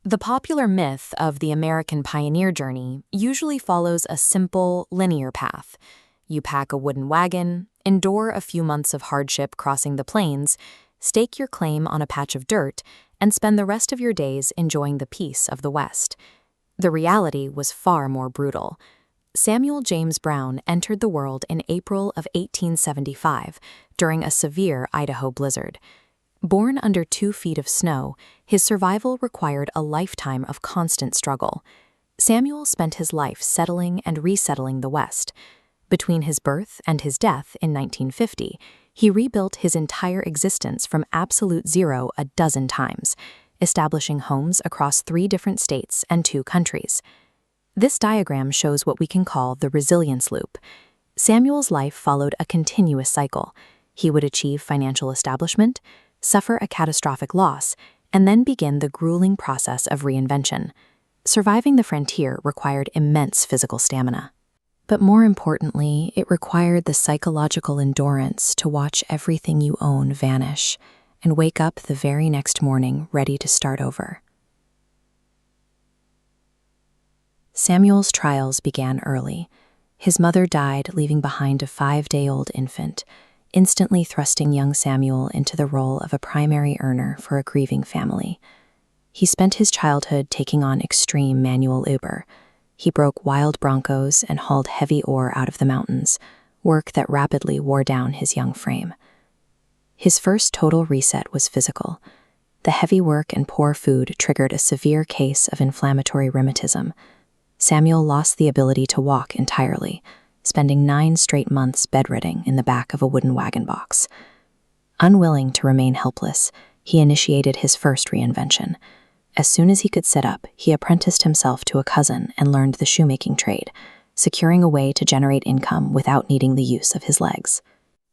The popular myth of the American pioneer journey usually follows a simple, linear path. You pack a wooden wagon, endure a few months of hardship crossing the plains, stake your claim on a patch of dirt, and spend the rest of your days enjoying the peace of the West. The reality was far more brutal. Samuel James Brown entered the world in April of 1875 during a severe Idaho blizzard. Born under 2 feet of snow, his survival required a lifetime of constant struggle. Samuel spent his life settling and resettling the West. Between his birth and his death in 1950, he rebuilt his entire existence from absolute zero a dozen times, establishing homes across 3 different states and 2 countries. This diagram shows what we can call the resilience loop. Samuel's life followed a continuous cycle. He would achieve financial establishment, suffer a catastrophic loss, and then begin the grueling process of reinvention. Surviving the frontier required immense physical stamina. But more importantly, it required the psychological endurance to watch everything you own vanish and wake up the very next morning ready to start over. Samuel's trials began early. His mother died, leaving behind a 5-day-old infant, instantly thrusting young Samuel into the role of a primary earner for a grieving family. He spent his childhood taking on extreme manual labor. He broke wild broncos and hauled heavy ore out of the mountains, work that rapidly wore down his young frame. His first total reset was physical. The heavy work and poor food triggered a severe case of inflammatory rheumatism. Samuel lost the ability to walk entirely, spending 9 straight months bedridden in the back of a wooden wagon box. Unwilling to remain helpless, he initiated his first reinvention. As soon as he could sit up, he apprenticed himself to a cousin and learned the shoemaking trade, securing a way to generate income without needing the use of his legs.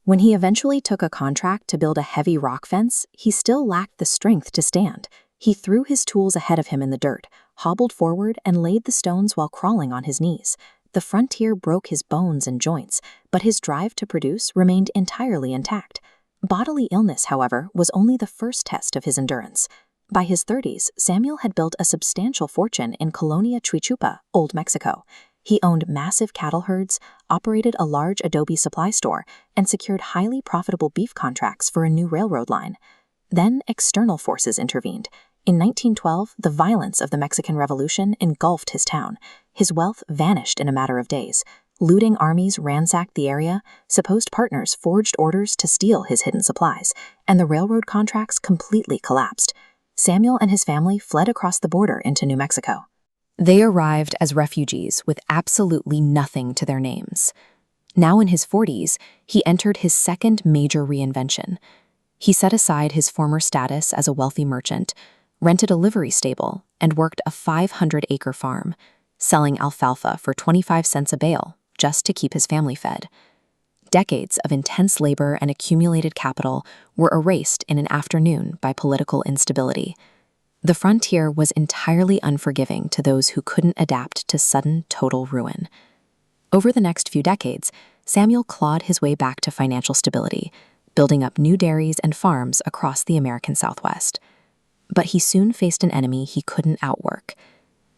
When he eventually took a contract to build a heavy rock fence, he still lacked the strength to stand. He threw his tools ahead of him in the dirt, hobbled forward, and laid the stones while crawling on his knees. The frontier broke his bones and joints, but his drive to produce remained entirely intact. Bodily illness, however, was only the first test of his endurance. By his 30s, Samuel had built a substantial fortune in Colonia Trichupa, Old Mexico. He owned massive cattle herds, operated a large adobe supply store, and secured highly profitable beef contracts for a new railroad line. Then external forces intervened. In 1912, the violence of the Mexican Revolution engulfed his town. His wealth vanished in a matter of days. Looting armies ransacked the area, supposed partners forged orders to steal his hidden supplies, and the railroad contracts completely collapsed. Samuel and his family fled across the border into New Mexico. They arrived as refugees with absolutely nothing to their names. Now in his 40s, he entered his second major reinvention. He set aside his former status as a wealthy merchant, rented a livery stable, and worked a 500-acre farm, selling alfalfa for 25 cents a bale just to keep his family fed. Decades of intense labor and accumulated capital were erased in an afternoon by political instability. The frontier was entirely unforgiving to those who couldn't adapt to sudden, total ruin. Over the next few decades, Samuel clawed his way back to financial stability, building up new dairies and farms across the American Southwest. But he soon faced an enemy he couldn't outwork.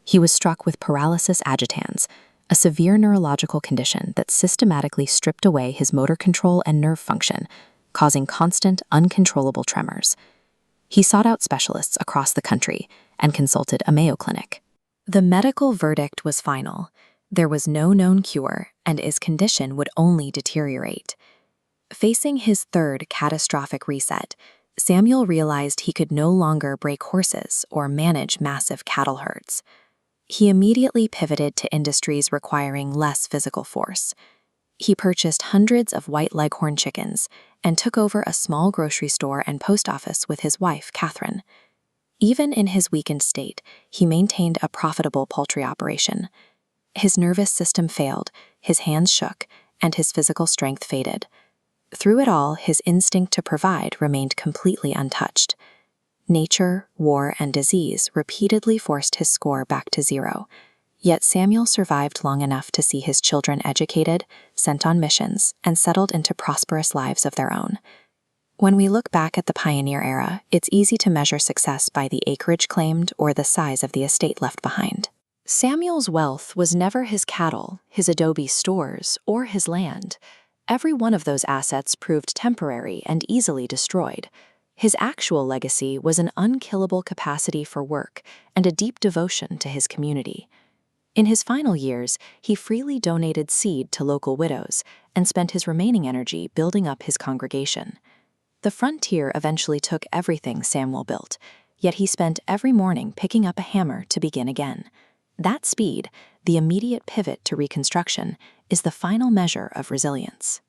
He was struck with paralysis agitans, a severe neurological condition that systematically stripped away his motor control and nerve function, causing constant, uncontrollable tremors. He sought out specialists across the country and consulted a Mayo Clinic. The medical verdict was final. There was no known cure, and his condition would only deteriorate. Facing his third catastrophic reset, Samuel realized he could no longer break horses or manage massive cattle herds. He immediately pivoted to industries requiring less physical force. He purchased hundreds of white leghorn chickens and took over a small grocery store and post office with his wife, Catherine. Even in his weakened state, he maintained a profitable poultry operation. His nervous system failed, his hands shook, and his physical strength faded. Through it all, his instinct to provide remained completely untouched. Nature, war, and disease repeatedly forced his score back to zero. Yet Samuel survived long enough to see his children educated, sent on missions, and settled into prosperous lives of their own. When we look back at the pioneer era, it's easy to measure success by the acreage claimed or the size of the estate left behind. Samuel's wealth was never his cattle, his adobe stores, or his land. Every one of those assets proved temporary and easily destroyed. His actual legacy was an unkillable capacity for work and a deep devotion to his community. In his final years, he freely donated seed to local widows and spent his remaining energy building up his congregation. The frontier eventually took everything Samuel built, yet he spent every morning picking up a hammer to begin again. That speed, the immediate pivot to reconstruction, is the final measure of resilience.